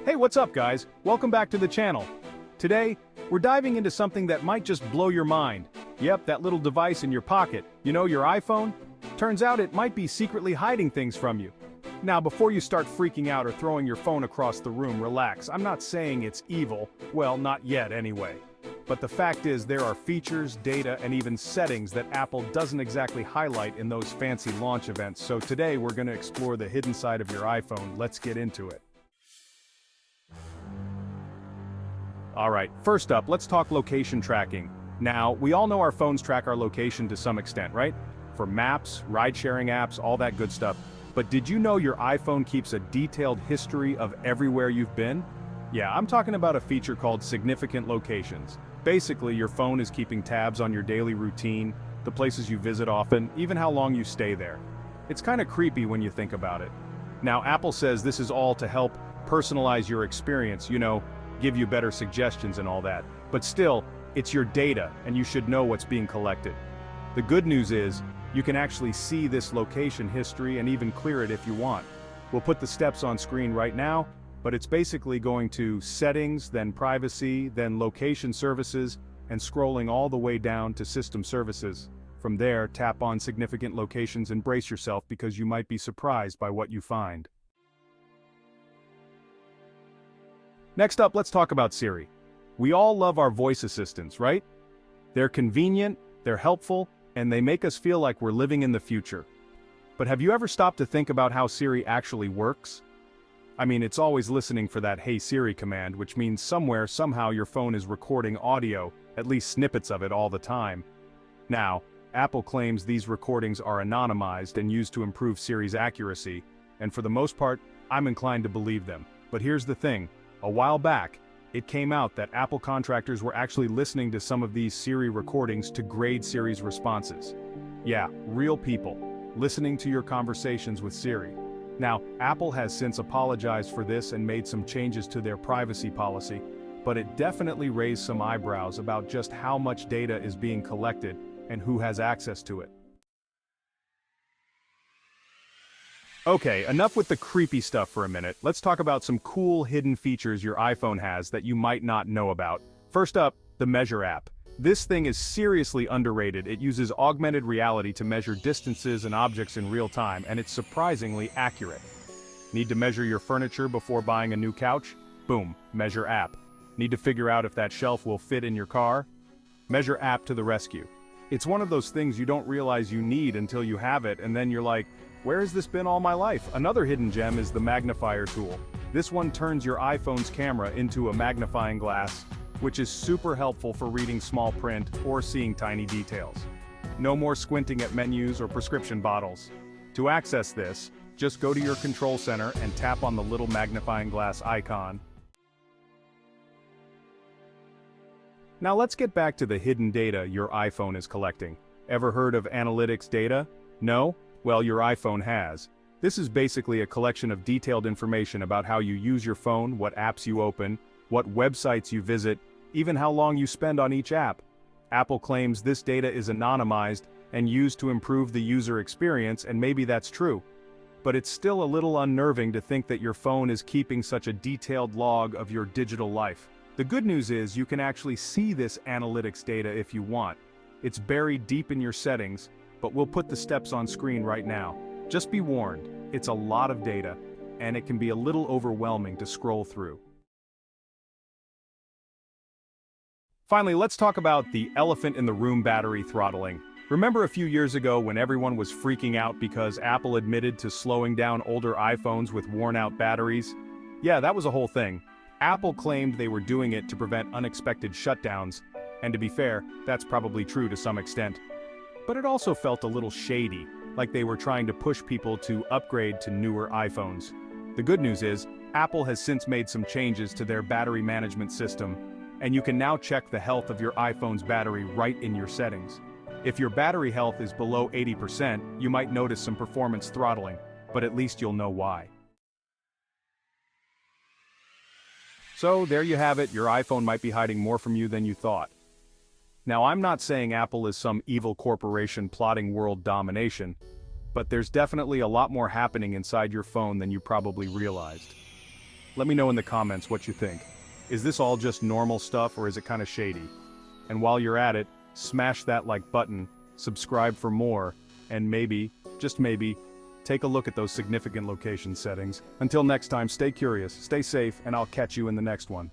Hey, what's up guys? Welcome back to the channel. Today, we're diving into something that might just blow your mind. Yep, that little device in your pocket, you know, your iPhone? Turns out it might be secretly hiding things from you. Now, before you start freaking out or throwing your phone across the room, relax. I'm not saying it's evil, well, not yet anyway. But the fact is there are features, data, and even settings that Apple doesn't exactly highlight in those fancy launch events, so today we're going to explore the hidden side of your iPhone. Let's get into it. Alright, first up, let's talk location tracking. Now, we all know our phones track our location to some extent, right? For maps, ride-sharing apps, all that good stuff. But did you know your iPhone keeps a detailed history of everywhere you've been? Yeah, I'm talking about a feature called significant locations. Basically, your phone is keeping tabs on your daily routine, the places you visit often, even how long you stay there. It's kind of creepy when you think about it. Now, Apple says this is all to help personalize your experience, you know, give you better suggestions and all that. But still, it's your data, and you should know what's being collected. The good news is, you can actually see this location history and even clear it if you want. We'll put the steps on screen right now, but it's basically going to Settings, then Privacy, then Location Services, and scrolling all the way down to System Services. From there, tap on Significant Locations and brace yourself because you might be surprised by what you find. Next up, let's talk about Siri. We all love our voice assistants, right? They're convenient, they're helpful, and they make us feel like we're living in the future. But have you ever stopped to think about how Siri actually works? I mean, it's always listening for that "Hey Siri" command, which means somewhere, somehow your phone is recording audio, at least snippets of it all the time. Now, Apple claims these recordings are anonymized and used to improve Siri's accuracy, and for the most part, I'm inclined to believe them. But here's the thing. A while back, it came out that Apple contractors were actually listening to some of these Siri recordings to grade Siri's responses. Yeah, real people, listening to your conversations with Siri. Now, Apple has since apologized for this and made some changes to their privacy policy, but it definitely raised some eyebrows about just how much data is being collected and who has access to it. Okay, enough with the creepy stuff for a minute. Let's talk about some cool hidden features your iPhone has that you might not know about. First up, the Measure app. This thing is seriously underrated. It uses augmented reality to measure distances and objects in real time, and it's surprisingly accurate. Need to measure your furniture before buying a new couch? Boom, Measure app. Need to figure out if that shelf will fit in your car? Measure app to the rescue. It's one of those things you don't realize you need until you have it, and then you're like, where has this been all my life? Another hidden gem is the Magnifier tool. This one turns your iPhone's camera into a magnifying glass, which is super helpful for reading small print or seeing tiny details. No more squinting at menus or prescription bottles. To access this, just go to your control center and tap on the little magnifying glass icon. Now let's get back to the hidden data your iPhone is collecting. Ever heard of analytics data? No? Well, your iPhone has. This is basically a collection of detailed information about how you use your phone, what apps you open, what websites you visit, even how long you spend on each app. Apple claims this data is anonymized and used to improve the user experience, and maybe that's true. But it's still a little unnerving to think that your phone is keeping such a detailed log of your digital life. The good news is you can actually see this analytics data if you want. It's buried deep in your settings, but we'll put the steps on screen right now. Just be warned, it's a lot of data, and it can be a little overwhelming to scroll through. Finally, let's talk about the elephant in the room battery throttling. Remember a few years ago when everyone was freaking out because Apple admitted to slowing down older iPhones with worn-out batteries? Yeah, that was a whole thing. Apple claimed they were doing it to prevent unexpected shutdowns, and to be fair, that's probably true to some extent. But it also felt a little shady, like they were trying to push people to upgrade to newer iPhones. The good news is, Apple has since made some changes to their battery management system, and you can now check the health of your iPhone's battery right in your settings. If your battery health is below 80%, you might notice some performance throttling, but at least you'll know why. So there you have it, your iPhone might be hiding more from you than you thought. Now, I'm not saying Apple is some evil corporation plotting world domination, but there's definitely a lot more happening inside your phone than you probably realized. Let me know in the comments what you think. Is this all just normal stuff or is it kind of shady? And while you're at it, smash that like button, subscribe for more, and maybe, just maybe, take a look at those significant location settings. Until next time, stay curious, stay safe, and I'll catch you in the next one.